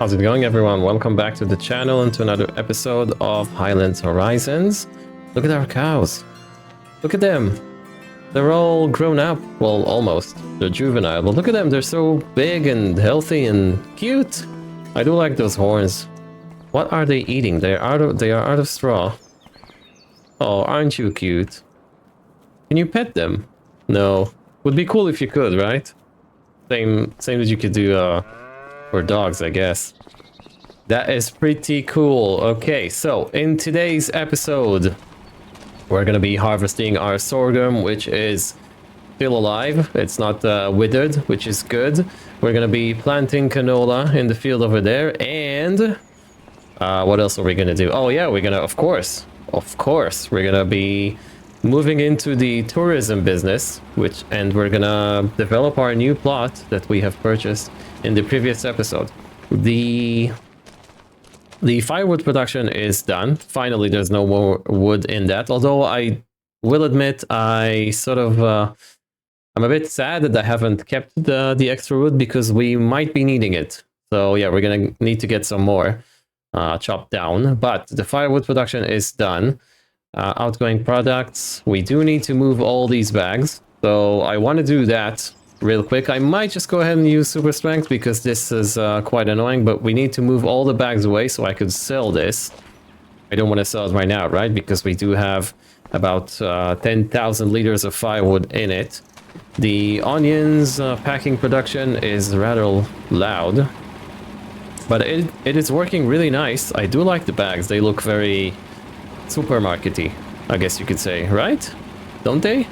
How's it going, everyone? Welcome back to the channel and to another episode of Highlands Horizons. Look at our cows. Look at them. They're all grown up. Well, almost. They're juvenile, but look at them. They're so big and healthy and cute. I do like those horns. What are they eating? They are out of straw. Oh, aren't you cute? Can you pet them? No. Would be cool if you could, right? Same as you could do for dogs, I guess. That is pretty cool. Okay, so in today's episode, we're gonna be harvesting our sorghum, which is still alive. It's not withered, which is good. We're gonna be planting canola in the field over there, and what else are we gonna do? Oh yeah, we're gonna, of course, we're gonna be moving into the tourism business, and we're gonna develop our new plot that we have purchased in the previous episode. The firewood production is done. Finally, there's no more wood in that. Although I will admit, I'm a bit sad that I haven't kept the extra wood because we might be needing it. So yeah, we're gonna need to get some more chopped down. But the firewood production is done. Outgoing products. We do need to move all these bags. So I want to do that real quick. I might just go ahead and use super strength because this is quite annoying, but we need to move all the bags away so I could sell this. I don't want to sell it right now, right? Because we do have about 10,000 liters of firewood in it. The onions packing production is rather loud, but it is working really nice. I do like the bags. They look very supermarket-y, I guess you could say, right? Don't they?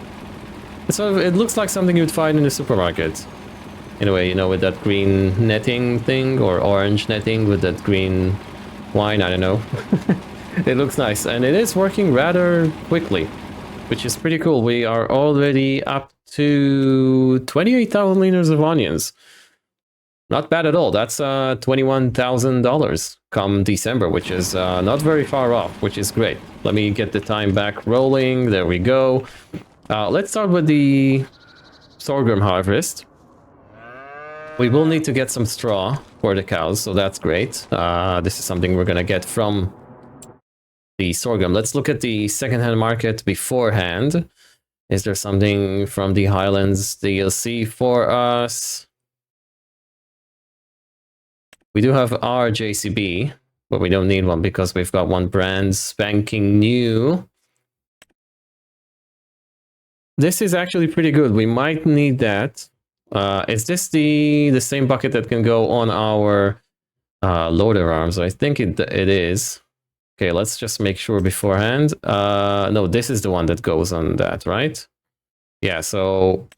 So it looks like something you'd find in the supermarket. Anyway, you know, with that green netting thing, or orange netting with that green wine, I don't know. It looks nice, and it is working rather quickly, which is pretty cool. We are already up to 28,000 liters of onions. Not bad at all. That's $21,000 come December, which is not very far off, which is great. Let me get the time back rolling. There we go. Let's start with the sorghum harvest. We will need to get some straw for the cows, so that's great. This is something we're gonna get from the sorghum. Let's look at the secondhand market beforehand. Is there something from the Highlands DLC for us? We do have our JCB, but we don't need one because we've got one brand spanking new. This is actually pretty good. We might need that. Is this the same bucket that can go on our loader arms? I think it is. Okay, let's just make sure beforehand. No, this is the one that goes on that, right? Yeah, so...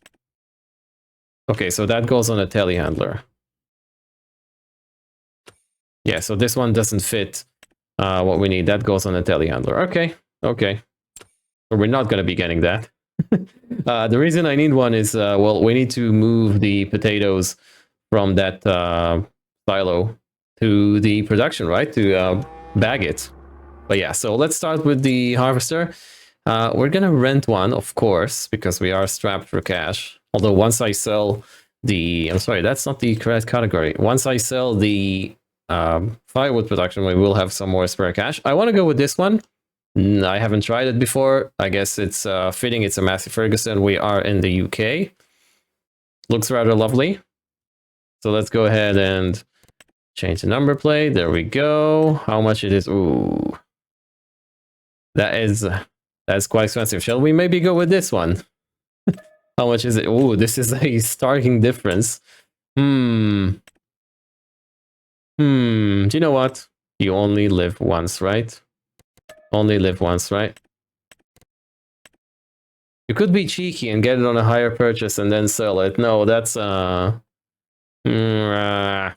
Okay, so that goes on a telehandler. Yeah, so this one doesn't fit what we need. That goes on a telehandler. Okay, okay. So we're not going to be getting that. The reason I need one is, well, we need to move the potatoes from that silo to the production, right? To bag it. But yeah, so let's start with the harvester. We're going to rent one, of course, because we are strapped for cash. Although once I sell the... I'm sorry, that's not the correct category. Once I sell the firewood production, we will have some more spare cash. I want to go with this one. I haven't tried it before. I guess it's fitting. It's a Massey Ferguson. We are in the UK. Looks rather lovely. So let's go ahead and change the number plate. There we go. How much it is? Ooh, that's quite expensive. Shall we maybe go with this one? How much is it? Ooh, this is a starking difference. Do you know what? You only live once, right? Only live once, right? You could be cheeky and get it on a higher purchase and then sell it. No, that's or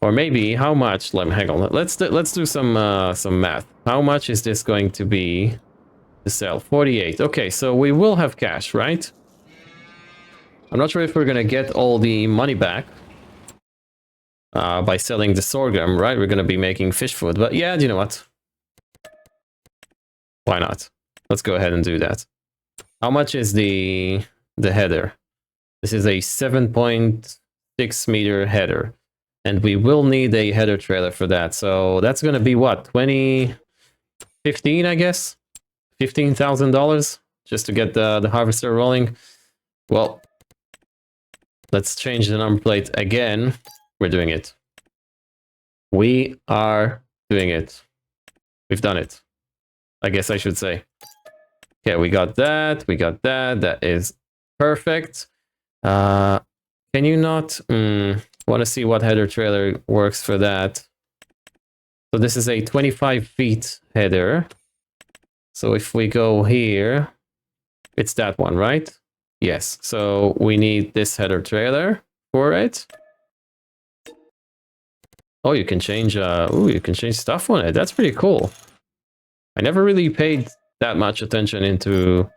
maybe how much? Hang on. Let's do some math. How much is this going to be to sell? 48. Okay, so we will have cash, right? I'm not sure if we're gonna get all the money back by selling the sorghum, right? We're gonna be making fish food, but yeah, you know what? Why not? Let's go ahead and do that. How much is the header? This is a 7.6 meter header. And we will need a header trailer for that. So that's going to be what? 2015, I guess? $15,000 just to get the harvester rolling. Well, let's change the number plate again. We're doing it. We are doing it. We've done it. I guess I should say. Okay, we got that. We got that. That is perfect. Can you not... want to see what header trailer works for that. So this is a 25 feet header. So if we go here, it's that one, right? Yes. So we need this header trailer for it. Oh, you can change you can change stuff on it. That's pretty cool. I never really paid that much attention into,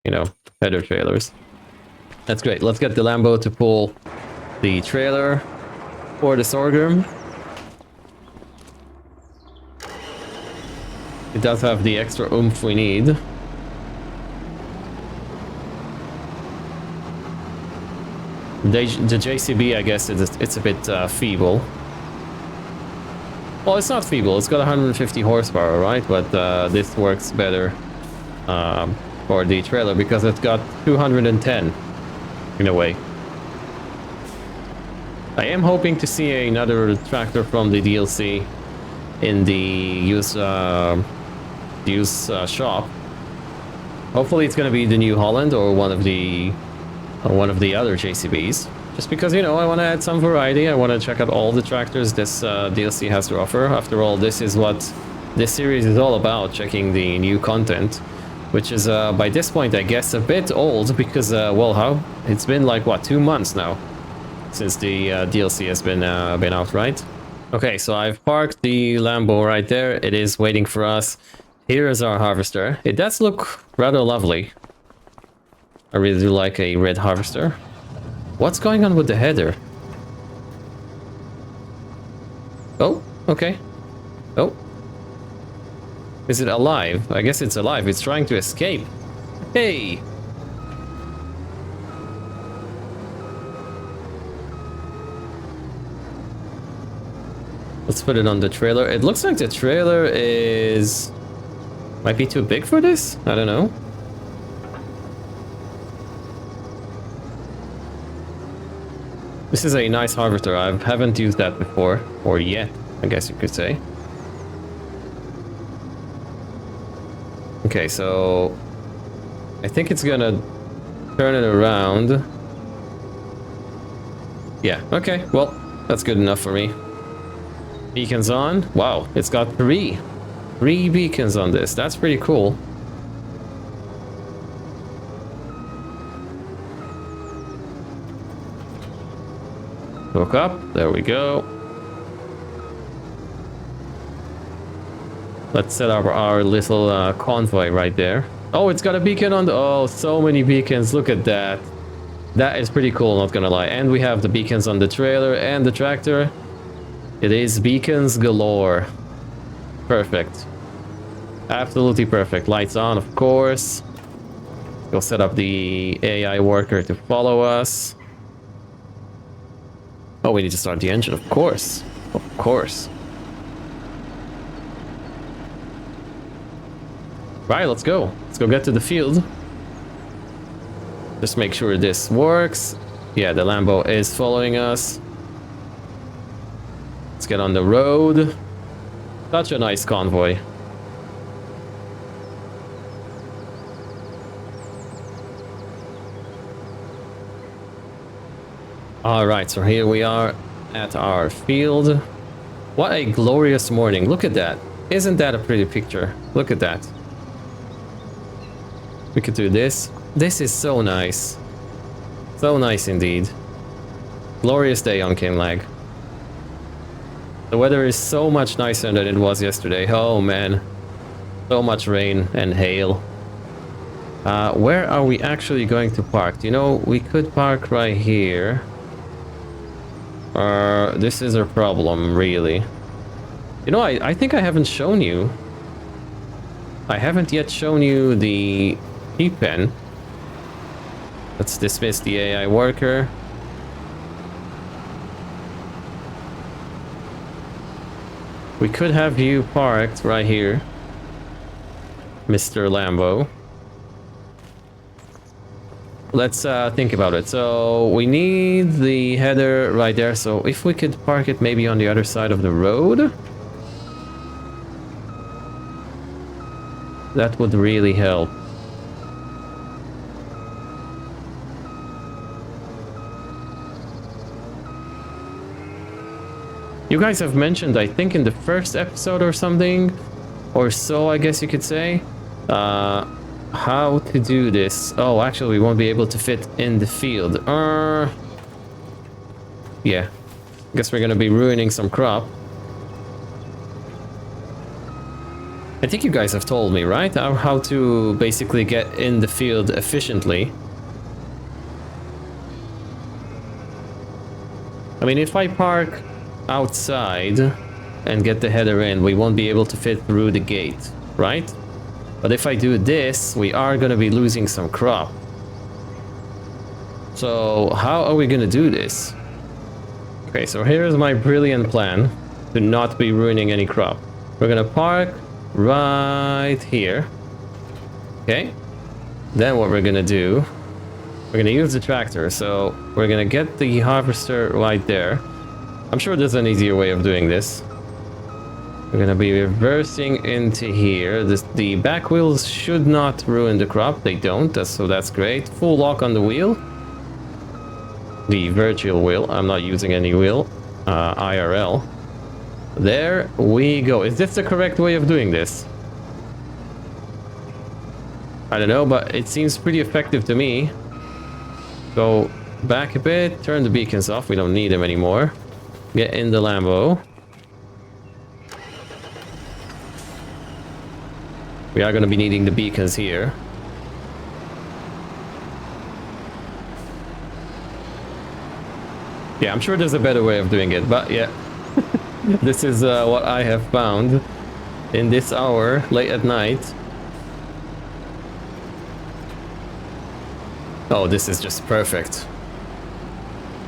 you know, header trailers. That's great. Let's get the Lambo to pull the trailer for the sorghum. It does have the extra oomph we need. The JCB, I guess, it's a bit feeble. Well, it's not feeble. It's got 150 horsepower, right? But this works better for the trailer because it's got 210 in a way. I am hoping to see another tractor from the DLC in the use shop. Hopefully, it's going to be the new Highland or one of the other JCBs. Just because, you know, I want to add some variety. I want to check out all the tractors this DLC has to offer. After all, this is what this series is all about: checking the new content, which is by this point, I guess, a bit old because well, it's been like what, 2 months now since the DLC has been out, right? Okay, so I've parked the Lambo right there. It is waiting for us. Here is our harvester. It does look rather lovely. I really do like a red harvester. What's going on with the header? Oh, okay. Oh. Is it alive? I guess it's alive. It's trying to escape. Hey! Let's put it on the trailer. It looks like the trailer might be too big for this? I don't know. This is a nice harvester. I haven't used that before. Or yet, I guess you could say. Okay, so... I think it's gonna turn it around. Yeah, okay. Well, that's good enough for me. Beacons on. Wow, it's got three beacons on this. That's pretty cool. Hook up. There we go. Let's set up our little convoy right there. Oh, it's got a beacon on the... Oh, so many beacons. Look at that. That is pretty cool, not gonna lie. And we have the beacons on the trailer and the tractor. It is beacons galore. Perfect. Absolutely perfect. Lights on, of course. Go set up the AI worker to follow us. Oh, we need to start the engine, of course. Of course. Right, let's go. Let's go get to the field. Just make sure this works. Yeah, the Lambo is following us. Let's get on the road. Such a nice convoy. Alright, so here we are at our field. What a glorious morning. Look at that. Isn't that a pretty picture? Look at that. We could do this. This is so nice. So nice indeed. Glorious day on Kinlaig. The weather is so much nicer than it was yesterday. Oh man. So much rain and hail. Where are we actually going to park? You know, we could park right here. This is a problem, really. You know, I think I haven't shown you. I haven't yet shown you the P-pen. Let's dismiss the AI worker. We could have you parked right here, Mr. Lambo. Let's think about it. So we need the header right there. So if we could park it maybe on the other side of the road, that would really help. You guys have mentioned, I think in the first episode or something, or so I guess you could say, how to do this. Oh, actually, we won't be able to fit in the field. Yeah. Guess we're gonna be ruining some crop. I think you guys have told me, right? How to basically get in the field efficiently. I mean, if I park outside and get the header in, we won't be able to fit through the gate, right? But if I do this, we are going to be losing some crop. So how are we going to do this? Okay, so here's my brilliant plan to not be ruining any crop. We're going to park right here. Okay. Then what we're going to do, we're going to use the tractor. So we're going to get the harvester right there. I'm sure there's an easier way of doing this. We're gonna be reversing into here. The back wheels should not ruin the crop. They don't, so that's great. Full lock on the wheel. The virtual wheel. I'm not using any wheel. IRL. There we go. Is this the correct way of doing this? I don't know, but it seems pretty effective to me. Go back a bit. Turn the beacons off. We don't need them anymore. Get in the Lambo. We are going to be needing the beacons here. Yeah, I'm sure there's a better way of doing it, but yeah. This is what I have found in this hour, late at night. Oh, this is just perfect.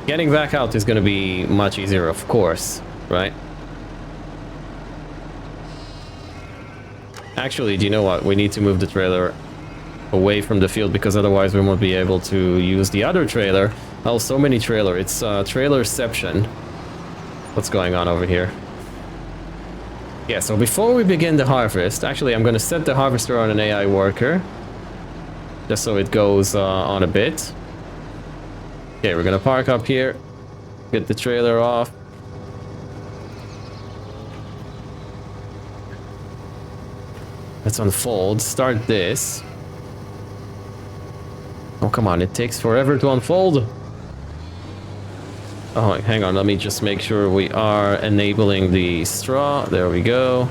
Getting back out is going to be much easier, of course, right? Actually, do you know what? We need to move the trailer away from the field because otherwise we won't be able to use the other trailer. Oh, so many trailer. It's trailerception. What's going on over here? Yeah, so before we begin the harvest, actually I'm going to set the harvester on an AI worker. Just so it goes on a bit. Okay, we're going to park up here. Get the trailer off. Let's unfold. Start this. Oh, come on. It takes forever to unfold. Oh, hang on. Let me just make sure we are enabling the straw. There we go.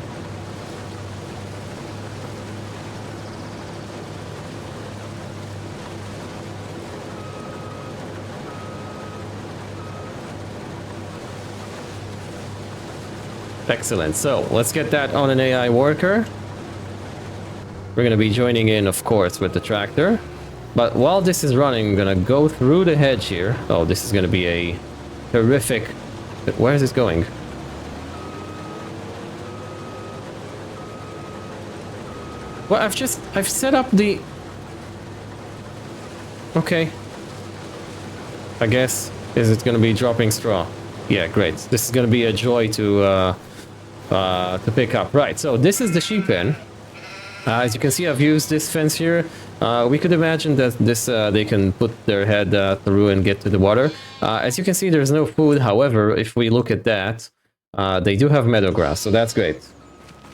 Excellent. So let's get that on an AI worker. We're going to be joining in, of course, with the tractor. But while this is running, I'm going to go through the hedge here. Oh, this is going to be a terrific... Where is this going? Well, I've set up the... Okay. I guess. Is it going to be dropping straw? Yeah, great. This is going to be a joy to pick up. Right, so this is the sheep pen. As you can see, I've used this fence here. We could imagine that this they can put their head through and get to the water. As you can see, there's no food. However, if we look at that, they do have meadow grass, so that's great.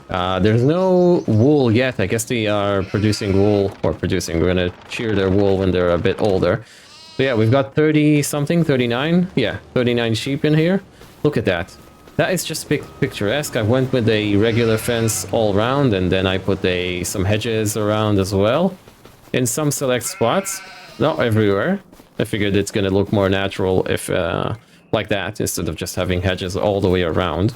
There's no wool yet. I guess they are producing wool, or producing. We're gonna shear their wool when they're a bit older. So yeah, we've got 30 something, 39. Yeah, 39 sheep in here. Look at that. That is just picturesque. I went with a regular fence all around, and then I put some hedges around as well. In some select spots, not everywhere. I figured it's gonna look more natural if like that, instead of just having hedges all the way around.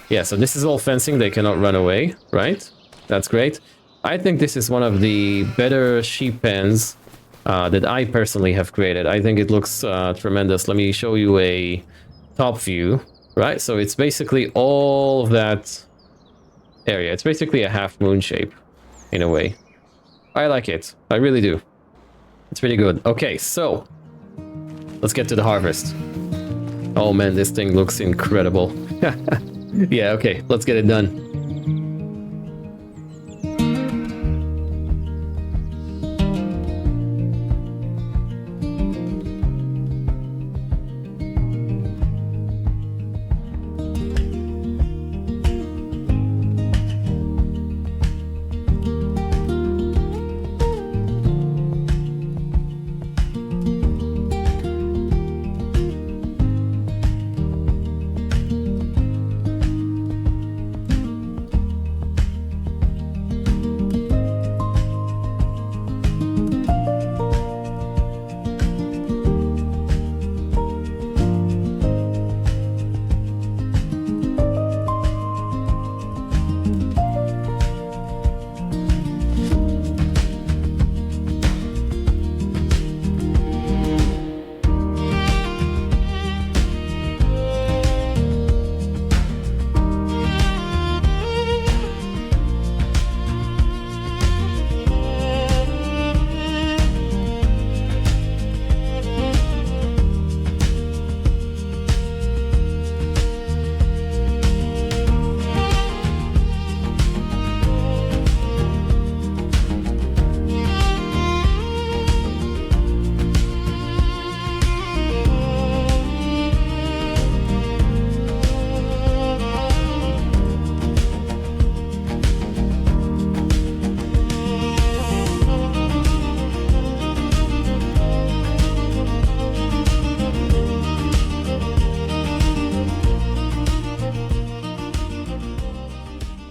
Yeah, so this is all fencing. They cannot run away, right? That's great. I think this is one of the better sheep pens that I personally have created. I think it looks tremendous. Let me show you a top view. right? So it's basically all of that area. It's basically a half moon shape, in a way. I like it. I really do. It's really good. Okay, so let's get to the harvest. Oh man, this thing looks incredible. Yeah, okay, let's get it done.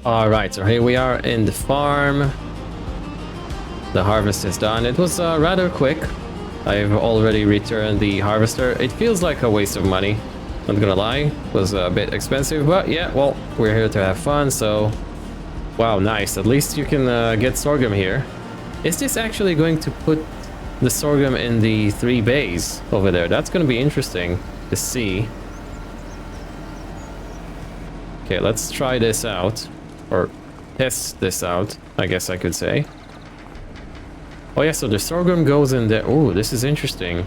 Alright, so here we are in the farm. The harvest is done. It was rather quick. I've already returned the harvester. It feels like a waste of money. Not gonna lie, it was a bit expensive, but yeah, well, we're here to have fun, so... Wow, nice. At least you can get sorghum here. Is this actually going to put the sorghum in the 3 bays over there? That's gonna be interesting to see. Okay, let's try this out. Or test this out, I guess I could say. Oh yeah, so the sorghum goes in there. Oh, this is interesting.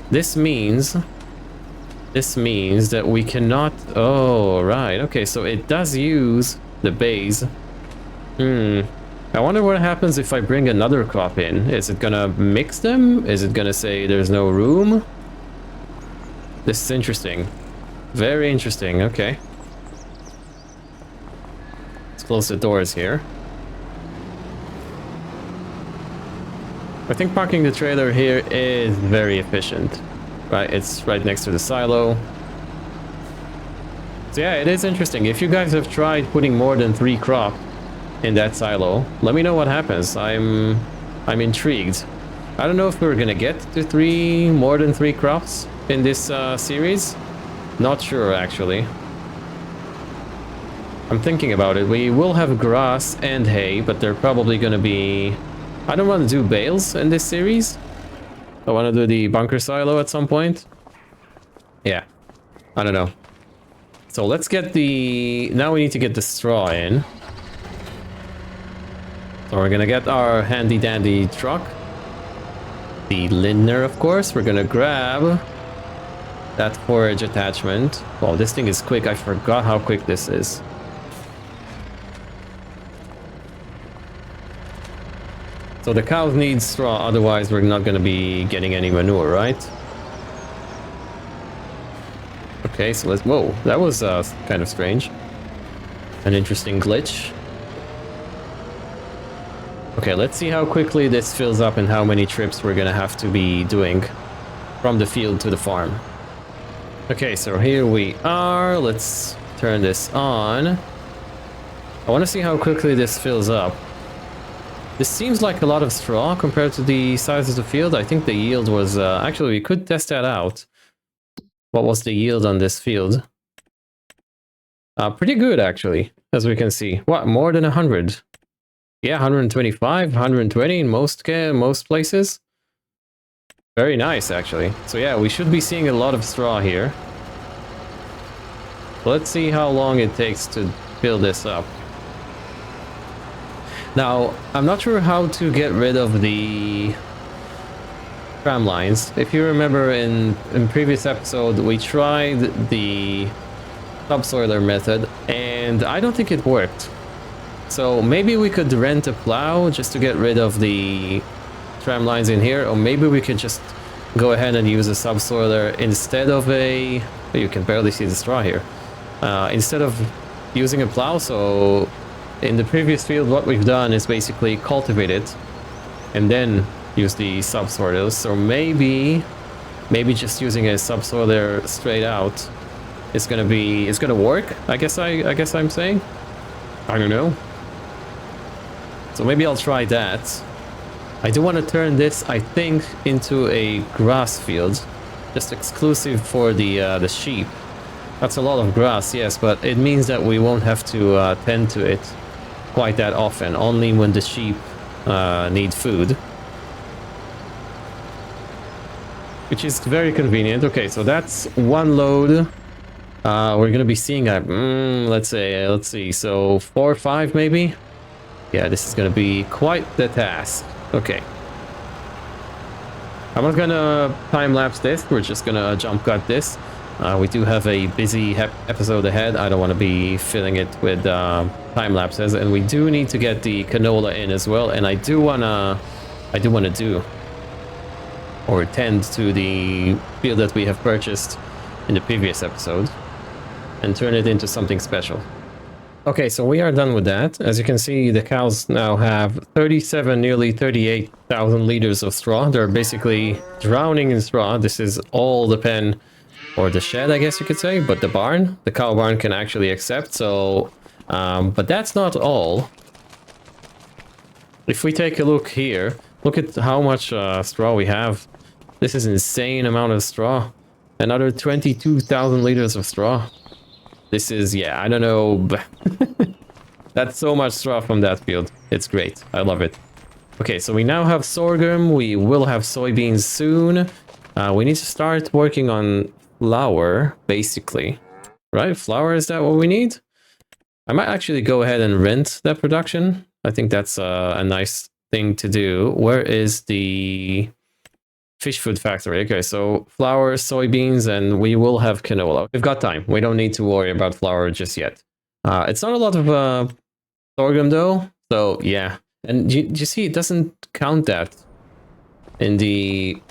This means that we cannot... Oh, right. Okay, so it does use the bays. I wonder what happens if I bring another crop in. Is it gonna mix them? Is it gonna say there's no room? This is interesting. Very interesting. Okay. Let's close the doors here. I think parking the trailer here is very efficient. Right, it's right next to the silo. So yeah, it is interesting. If you guys have tried putting more than 3 crops in that silo, let me know what happens. I'm intrigued. I don't know if we're gonna get to more than 3 crops in this series. Not sure actually. I'm thinking about it. We will have grass and hay, but they're probably gonna be... I don't want to do bales in this series. I want to do the bunker silo at some point. Yeah, I don't know. So let's get the... Now we need to get the straw in. So we're gonna get our handy dandy truck. The Lindner, of course. We're gonna grab that forage attachment. Wow, this thing is quick. I forgot how quick this is. So the cows need straw, otherwise we're not going to be getting any manure, right? Okay, so let's... Whoa, that was kind of strange. An interesting glitch. Okay, let's see how quickly this fills up and how many trips we're going to have to be doing from the field to the farm. Okay, so here we are. Let's turn this on. I want to see how quickly this fills up. This seems like a lot of straw compared to the size of the field. I think the yield was... actually, we could test that out. What was the yield on this field? Pretty good, actually, as we can see. What, more than 100? Yeah, 125, 120 in most places. Very nice, actually. So yeah, we should be seeing a lot of straw here. Let's see how long it takes to build this up. Now, I'm not sure how to get rid of the tram lines. If you remember in previous episode, we tried the subsoiler method, and I don't think it worked. So maybe we could rent a plow just to get rid of the tram lines in here, or maybe we could just go ahead and use a subsoiler instead of a... You can barely see the straw here. Instead of using a plow. So in the previous field, what we've done is basically cultivate it and then use the subsoilers. So maybe just using a subsoiler straight out is gonna work. I guess I'm saying. I don't know. So maybe I'll try that. I do want to turn this, I think, into a grass field, just exclusive for the sheep. That's a lot of grass, yes, but it means that we won't have to tend to it quite that often, only when the sheep need food. Which is very convenient. Okay, so that's one load. We're gonna be seeing that, let's see, so 4 or 5 maybe? Yeah, this is gonna be quite the task. Okay. I'm not gonna time-lapse this, we're just gonna jump cut this. We do have a busy episode ahead. I don't want to be filling it with time lapses, and we do need to get the canola in as well. And I do wanna do or tend to the field that we have purchased in the previous episode and turn it into something special. Okay, so we are done with that. As you can see, the cows now have 37, nearly 38,000 liters of straw. They're basically drowning in straw. This is all the pen, or the shed, I guess you could say, but the barn, the cow barn can actually accept. So, but that's not all. If we take a look here, look at how much straw we have. This is an insane amount of straw. Another 22,000 liters of straw. This is, yeah, I don't know. That's so much straw from that field. It's great. I love it. Okay, so we now have sorghum. We will have soybeans soon. We need to start working on flour, basically. Right? Flour, is that what we need? I might actually go ahead and rent that production. I think that's a nice thing to do. Where is the fish food factory? Okay, so flour, soybeans, and we will have canola. We've got time. We don't need to worry about flour just yet. It's not a lot of sorghum though, so yeah. And you see, it doesn't count that in the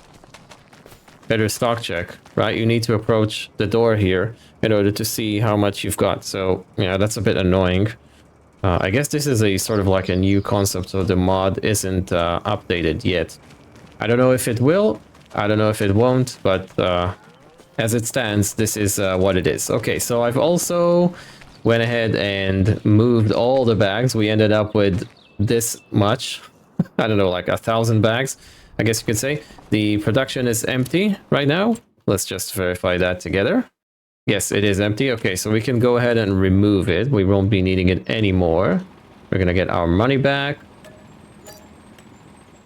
better stock check, right? You need to approach the door here in order to see how much you've got. So yeah, that's a bit annoying. I guess this is a sort of like a new concept, so the mod isn't updated yet. I don't know if it will, I don't know if it won't, but as it stands, this is what it is. Okay, so I've also went ahead and moved all the bags. We ended up with this much. I don't know, like 1,000 bags, I guess you could say. The production is empty right now. Let's just verify that together. Yes, it is empty. Okay, so we can go ahead and remove it. We won't be needing it anymore. We're gonna get our money back.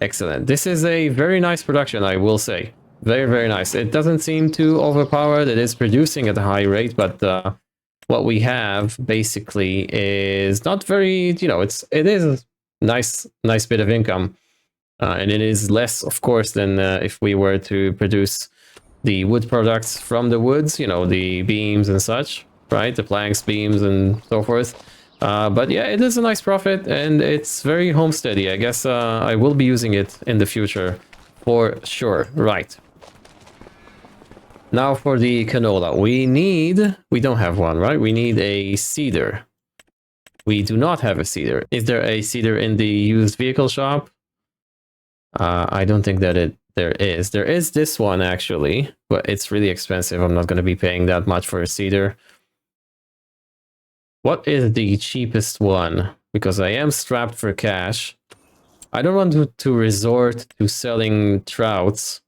Excellent. This is a very nice production, I will say. Very, very nice. It doesn't seem too overpowered. It is producing at a high rate, but what we have basically is not very, you know, it is a nice bit of income. And it is less, of course, than if we were to produce the wood products from the woods, you know, the beams and such, right? The planks, beams, and so forth. But yeah, it is a nice profit, and it's very homesteady. I guess I will be using it in the future for sure. Right. Now for the canola. We don't have one, right? We need a seeder. We do not have a seeder. Is there a seeder in the used vehicle shop? I don't think that there is. There is this one actually, but it's really expensive. I'm not going to be paying that much for a seeder. What is the cheapest one? Because I am strapped for cash. I don't want to resort to selling trouts.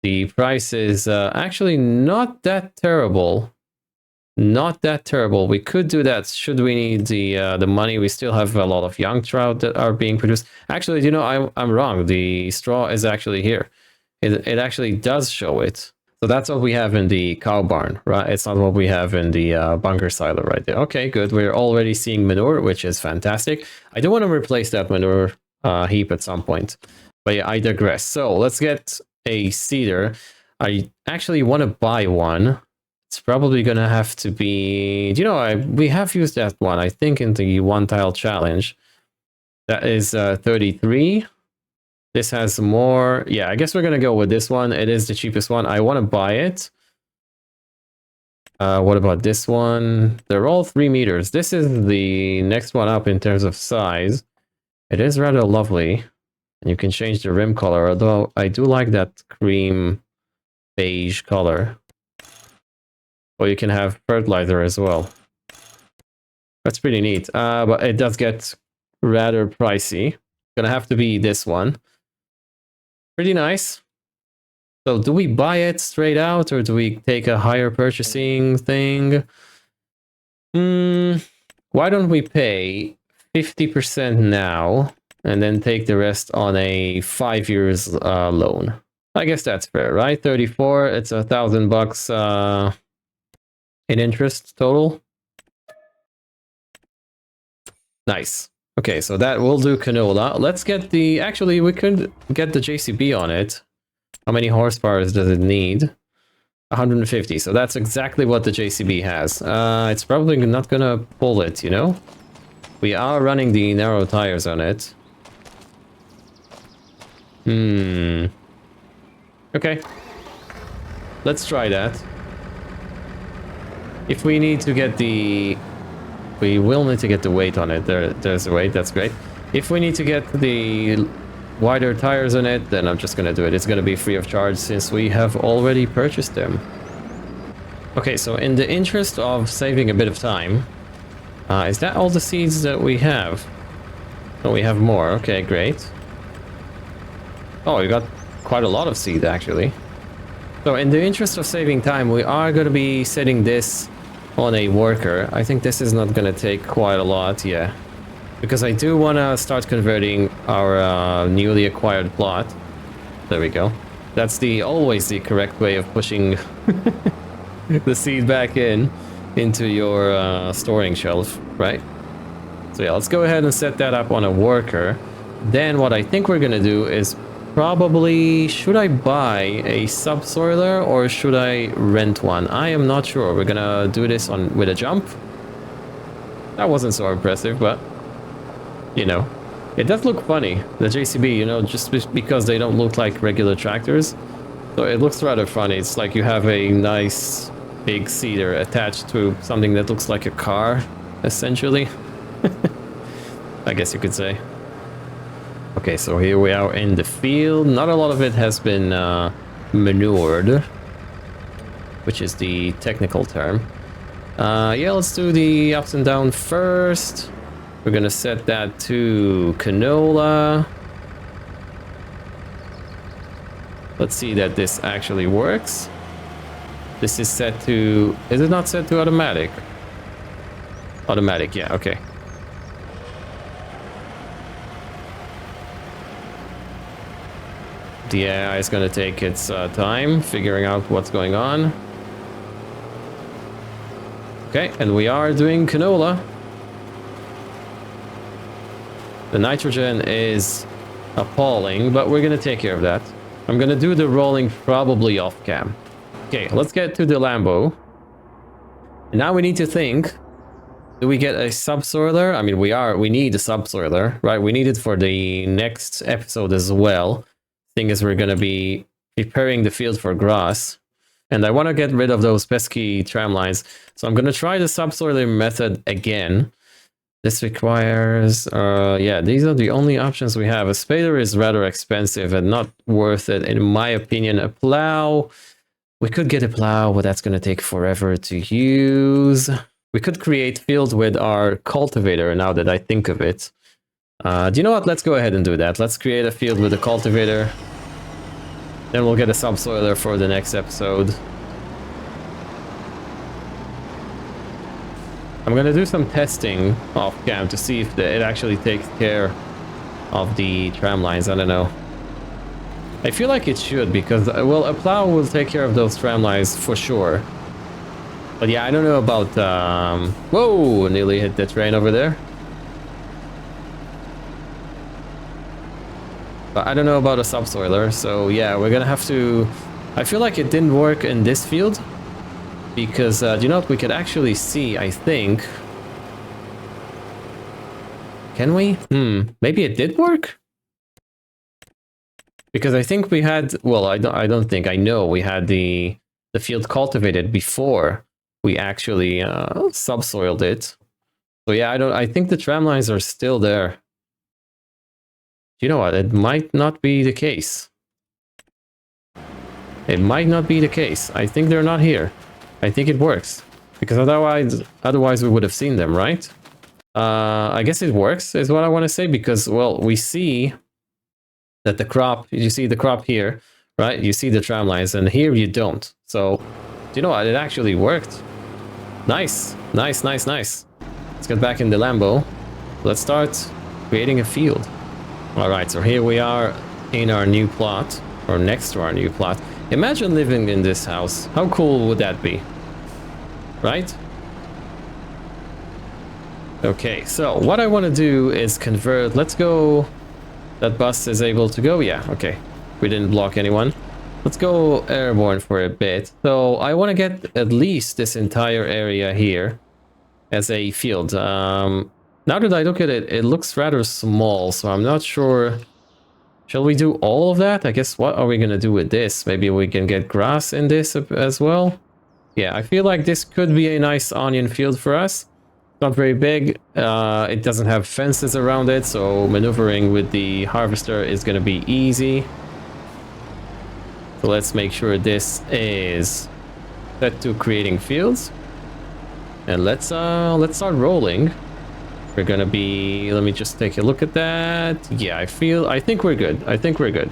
The price is actually not that terrible. Not that terrible. We could do that should we need the money. We still have a lot of young trout that are being produced. Actually, you know, I'm wrong. The straw is actually here. It actually does show it. So that's what we have in the cow barn, right? It's not what we have in the bunker silo right there. Okay, good. We're already seeing manure, which is fantastic. I do want to replace that manure heap at some point. But yeah, I digress. So let's get a seeder. I actually want to buy one. It's probably going to have to be... You know, we have used that one, I think, in the one tile challenge. That is 33. This has more. Yeah, I guess we're going to go with this one. It is the cheapest one. I want to buy it. What about this one? They're all 3 meters. This is the next one up in terms of size. It is rather lovely. And you can change the rim color, although I do like that cream beige color. Or you can have fertilizer as well. That's pretty neat. But it does get rather pricey. Gonna have to be this one. Pretty nice. So do we buy it straight out or do we take a higher purchasing thing? Why don't we pay 50% now and then take the rest on a 5 years loan? I guess that's fair, right? 34, it's $1,000 in interest total. Nice. Okay, so that will do canola. Let's get the... Actually, we could get the JCB on it. How many horsepower does it need? 150. So that's exactly what the JCB has. It's probably not gonna pull it, you know? We are running the narrow tires on it. Okay. Let's try that. If we need to get the... We will need to get the weight on it. There's a weight, that's great. If we need to get the wider tires on it, then I'm just gonna do it. It's gonna be free of charge since we have already purchased them. Okay, so in the interest of saving a bit of time, is that all the seeds that we have? Oh, we have more. Okay, great. Oh, we got quite a lot of seed actually. So in the interest of saving time, we are gonna be setting this on a worker. I think this is not gonna take quite a lot, yeah. Because I do wanna start converting our newly acquired plot. There we go. That's always the correct way of pushing the seed back into your storing shelf, right? So yeah, let's go ahead and set that up on a worker. Then what I think we're gonna do is probably... Should I buy a subsoiler or should I rent one? I am not sure. We're gonna do this with a jump. That wasn't so impressive, but you know, it does look funny, the JCB, you know, just because they don't look like regular tractors. So it looks rather funny. It's like you have a nice big seeder attached to something that looks like a car, essentially. I guess you could say. Okay, so here we are in the field. Not a lot of it has been manured, which is the technical term. Yeah, let's do the ups and downs first. We're gonna set that to canola. Let's see that this actually works. This is set to... Is it not set to automatic? Automatic, yeah, okay. The AI is going to take its time figuring out what's going on. Okay, and we are doing canola. The nitrogen is appalling, but we're going to take care of that. I'm going to do the rolling probably off cam. Okay, let's get to the Lambo. And now we need to think, do we get a subsoiler? I mean, we need a subsoiler, right? We need it for the next episode as well. Thing is, we're going to be preparing the field for grass. And I want to get rid of those pesky tram lines. So I'm going to try the subsoiler method again. This requires, yeah, these are the only options we have. A spader is rather expensive and not worth it, in my opinion. A plow, we could get a plow, but that's going to take forever to use. We could create field with our cultivator now that I think of it. Do you know what? Let's go ahead and do that. Let's create a field with a cultivator. Then we'll get a subsoiler for the next episode. I'm gonna do some testing off cam to see if it actually takes care of the tram lines. I don't know. I feel like it should, because, well, a plow will take care of those tram lines for sure. But yeah, I don't know about, whoa, nearly hit the train over there. But I don't know about a subsoiler, so yeah, we're gonna have to... I feel like it didn't work in this field, because, do you know what, we could actually see, I think... Can we? Maybe it did work? Because I think we had... Well, I don't think, I know we had the field cultivated before we actually subsoiled it. So yeah, I think the tram lines are still there. You know what? It might not be the case. It might not be the case. I think they're not here. I think it works. Because otherwise we would have seen them, right? I guess it works, is what I want to say, because, well, we see that the crop, you see the crop here, right? You see the tram lines, and here you don't. So, do you know what? It actually worked. Nice. Nice, nice, nice. Let's get back in the Lambo. Let's start creating a field. Alright, so here we are in our new plot, or next to our new plot. Imagine living in this house. How cool would that be? Right? Okay, so what I want to do is convert... Let's go... That bus is able to go? Yeah, okay. We didn't block anyone. Let's go airborne for a bit. So I want to get at least this entire area here as a field. Now that I look at it, it looks rather small, so I'm not sure. Shall we do all of that? I guess, what are we going to do with this? Maybe we can get grass in this as well. Yeah, I feel like this could be a nice onion field for us. Not very big. It doesn't have fences around it, so maneuvering with the harvester is going to be easy. So let's make sure this is set to creating fields. And let's start rolling. We're gonna be... Let me just take a look at that. Yeah, I think we're good. I think we're good.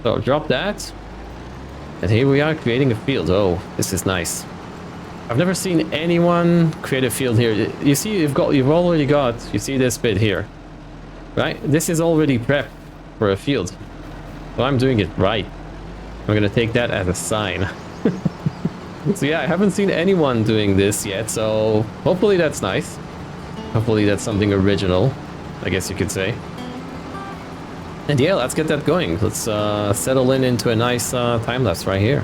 So drop that. And here we are creating a field. Oh, this is nice. I've never seen anyone create a field here. You see, you've already got... You see this bit here, right? This is already prepped for a field. So I'm doing it right. I'm gonna take that as a sign. So yeah, I haven't seen anyone doing this yet, so hopefully that's nice. Hopefully that's something original, I guess you could say. And yeah, let's get that going. Let's settle into a nice time-lapse right here.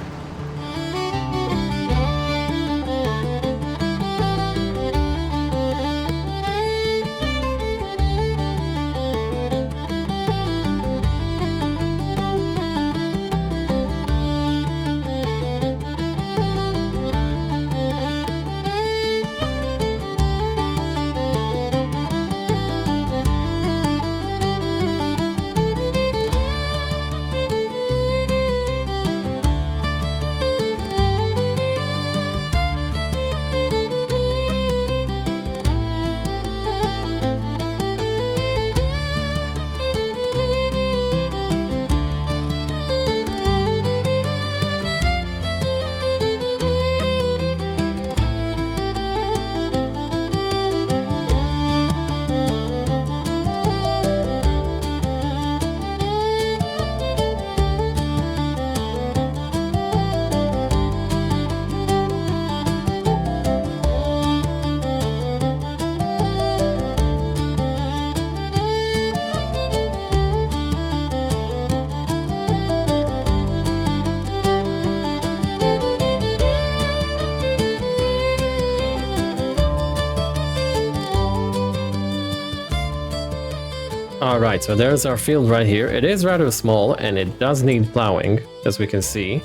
Alright, so there's our field right here. It is rather small, and it does need plowing, as we can see.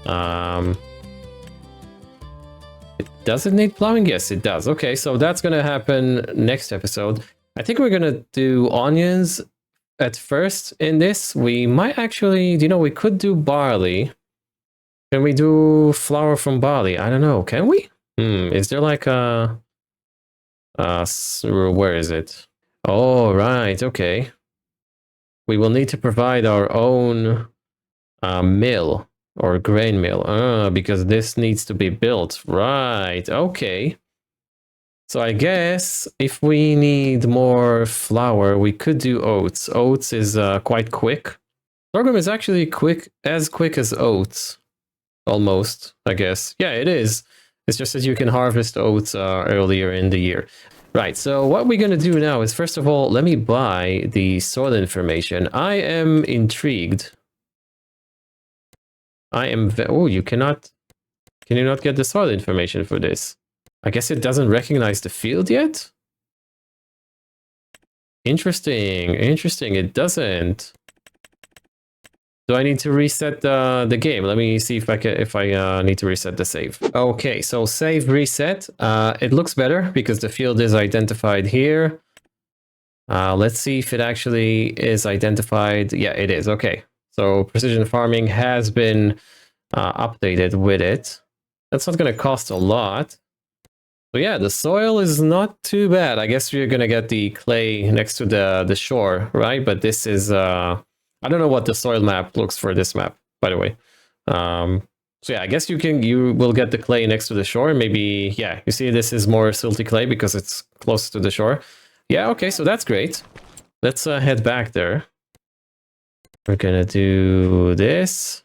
Does it need plowing? Yes, it does. Okay, so that's gonna happen next episode. I think we're gonna do onions at first in this. We might actually, you know, we could do barley. Can we do flour from barley? I don't know. Can we? Is there like a... where is it? Oh, right. Okay. We will need to provide our own mill or grain mill. Because this needs to be built. Right. Okay. So I guess if we need more flour, we could do oats. Oats is quite quick. Sorghum is actually quick as oats. Almost, I guess. Yeah, it is. It's just that you can harvest oats earlier in the year. Right, so what we're going to do now is, first of all, let me buy the soil information. I am intrigued. I am... Oh, you cannot... Can you not get the soil information for this? I guess it doesn't recognize the field yet? Interesting, interesting. It doesn't. Do I need to reset the game? Let me see if I need to reset the save. Okay, so save reset. It looks better because the field is identified here. Let's see if it actually is identified. Yeah, it is. Okay, so precision farming has been updated with it. That's not going to cost a lot. So yeah, the soil is not too bad. I guess we're going to get the clay next to the shore, right? But this is... I don't know what the soil map looks for this map, by the way. So yeah, I guess you will get the clay next to the shore. Maybe, yeah, you see this is more silty clay because it's close to the shore. Yeah, okay, so that's great. Let's head back there. We're gonna do this.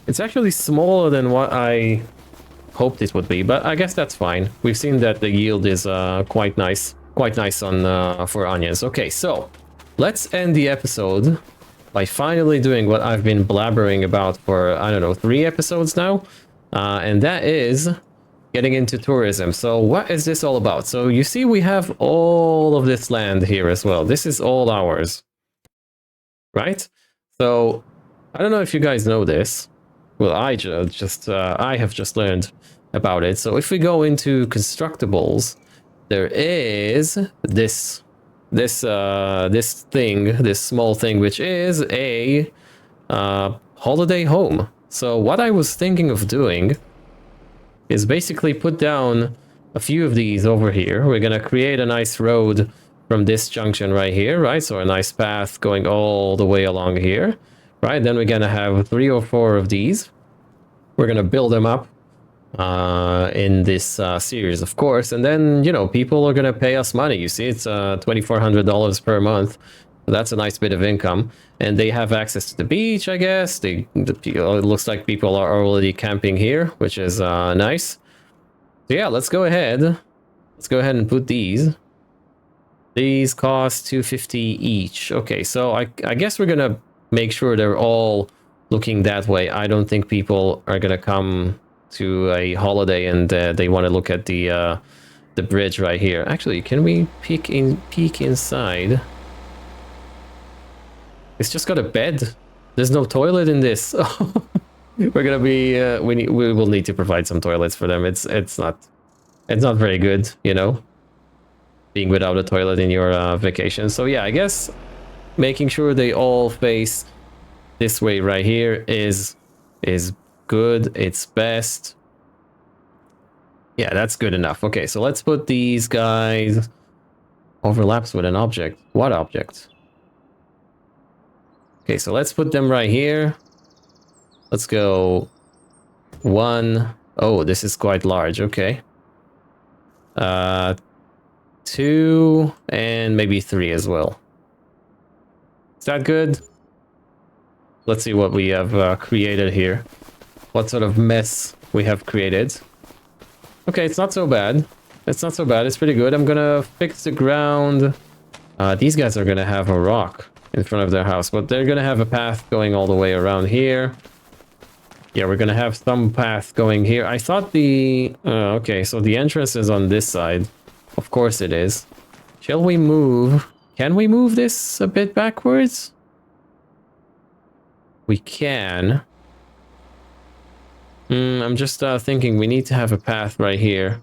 It's actually smaller than what I hoped it would be, but I guess that's fine. We've seen that the yield is quite nice on for onions. Okay, so let's end the episode by finally doing what I've been blabbering about for, I don't know, 3 episodes now, and that is getting into tourism. So what is this all about? So you see we have all of this land here as well. This is all ours, right? So I don't know if you guys know this. Well, I have just learned about it. So if we go into constructibles, there is this small thing, which is a holiday home. So what I was thinking of doing is basically put down a few of these over here. We're gonna create a nice road from this junction right here, right? So a nice path going all the way along here, right? Then we're gonna have 3 or 4 of these. We're gonna build them up in this series, of course, and then, you know, people are gonna pay us money. You see, it's $2,400 per month. So that's a nice bit of income, and they have access to the beach, I guess. It looks like people are already camping here, which is nice. So yeah, let's go ahead and put these. These cost $250 each. Okay, so I guess we're gonna make sure they're all looking that way. I don't think people are gonna come to a holiday and they want to look at the bridge right here. Actually, can we peek inside? It's just got a bed. There's no toilet in this. We're gonna be we will need to provide some toilets for them. It's not very good, you know, being without a toilet in your vacation. So yeah, I guess making sure they all face this way right here is good. It's best. Yeah, that's good enough. Okay, so let's put these guys. Overlaps with an object. What object? Okay, so let's put them right here. Let's go 1. Oh, this is quite large. Okay. 2 and maybe 3 as well. Is that good? Let's see what we have created here. What sort of mess we have created. Okay, it's not so bad. It's not so bad. It's pretty good. I'm gonna fix the ground. These guys are gonna have a rock in front of their house, but they're gonna have a path going all the way around here. Yeah, we're gonna have some path going here. I thought the... okay, so the entrance is on this side. Of course it is. Shall we move? Can we move this a bit backwards? We can. I'm just thinking we need to have a path right here.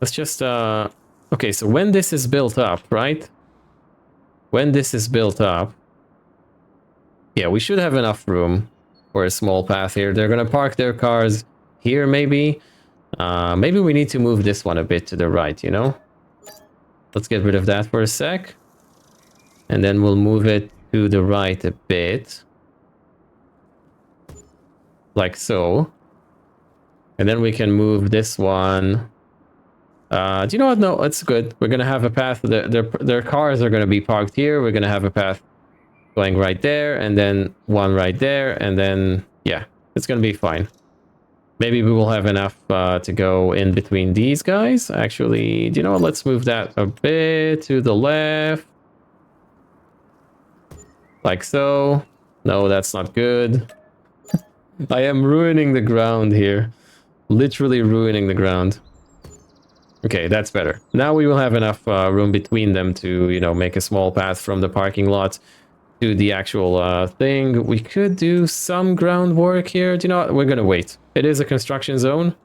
Let's just... okay, so when this is built up, right? When this is built up... yeah, we should have enough room for a small path here. They're gonna park their cars here, maybe. Maybe we need to move this one a bit to the right, you know? Let's get rid of that for a sec. And then we'll move it to the right a bit. Like so. And then we can move this one Do you know what? No, it's good. We're gonna have a path. Their cars are gonna be parked here. We're gonna have a path going right there, and then one right there, and then yeah, it's gonna be fine. Maybe we will have enough to go in between these guys. Actually, do you know what? Let's move that a bit to the left. Like so. No, that's not good. I am ruining the ground here. Literally ruining the ground. Okay, that's better. Now we will have enough room between them to, you know, make a small path from the parking lot to the actual thing. We could do some groundwork here. Do you know what? We're gonna wait. It is a construction zone,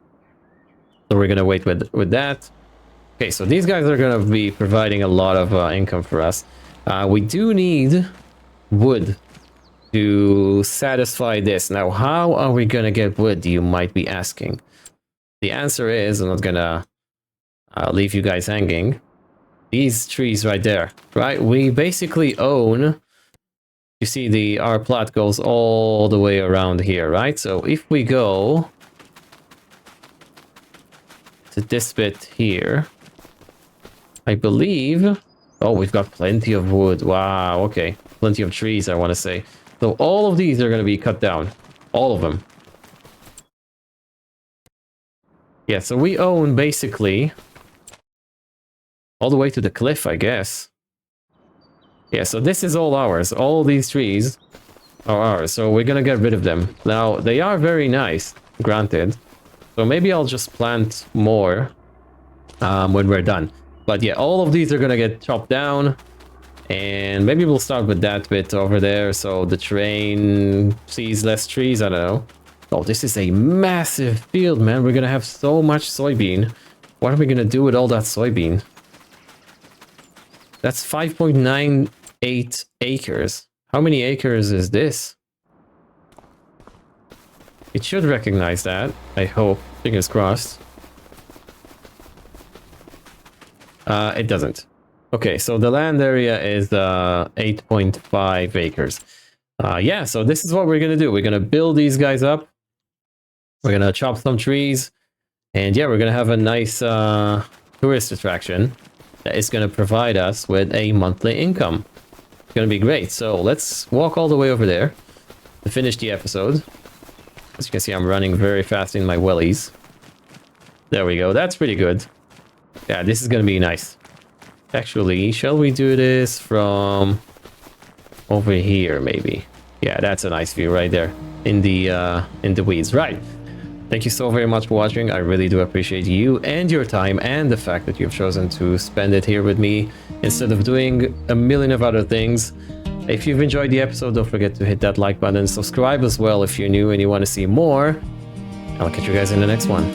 so we're gonna wait with that. Okay, so these guys are gonna be providing a lot of income for us. We do need wood to satisfy this. Now, how are we gonna get wood, you might be asking? The answer is, I'm not gonna leave you guys hanging. These trees right there, right? We basically own, you see our plot goes all the way around here, right? So if we go to this bit here, I believe, oh, we've got plenty of wood. Wow, okay. Plenty of trees, I want to say. So all of these are going to be cut down. All of them. Yeah, so we own basically all the way to the cliff, I guess. Yeah, so this is all ours. All these trees are ours, so we're gonna get rid of them. Now, they are very nice, granted. So maybe I'll just plant more when we're done. But yeah, all of these are gonna get chopped down. And maybe we'll start with that bit over there, so the train sees less trees, I don't know. Oh, this is a massive field, man. We're gonna have so much soybean. What are we gonna do with all that soybean? That's 5.98 acres. How many acres is this? It should recognize that, I hope. Fingers crossed. It doesn't. Okay, so the land area is 8.5 acres. Yeah, so this is what we're gonna do. We're gonna build these guys up. We're gonna chop some trees. And yeah, we're gonna have a nice tourist attraction that is going to provide us with a monthly income. It's going to be great. So let's walk all the way over there to finish the episode. As you can see, I'm running very fast in my wellies. There we go. That's pretty good. Yeah, this is going to be nice. Actually, shall we do this from over here, maybe? Yeah, that's a nice view right there in the weeds. Right. Thank you so very much for watching. I really do appreciate you and your time and the fact that you've chosen to spend it here with me instead of doing a million of other things. If you've enjoyed the episode, don't forget to hit that like button, subscribe as well if you're new and you want to see more. I'll catch you guys in the next one.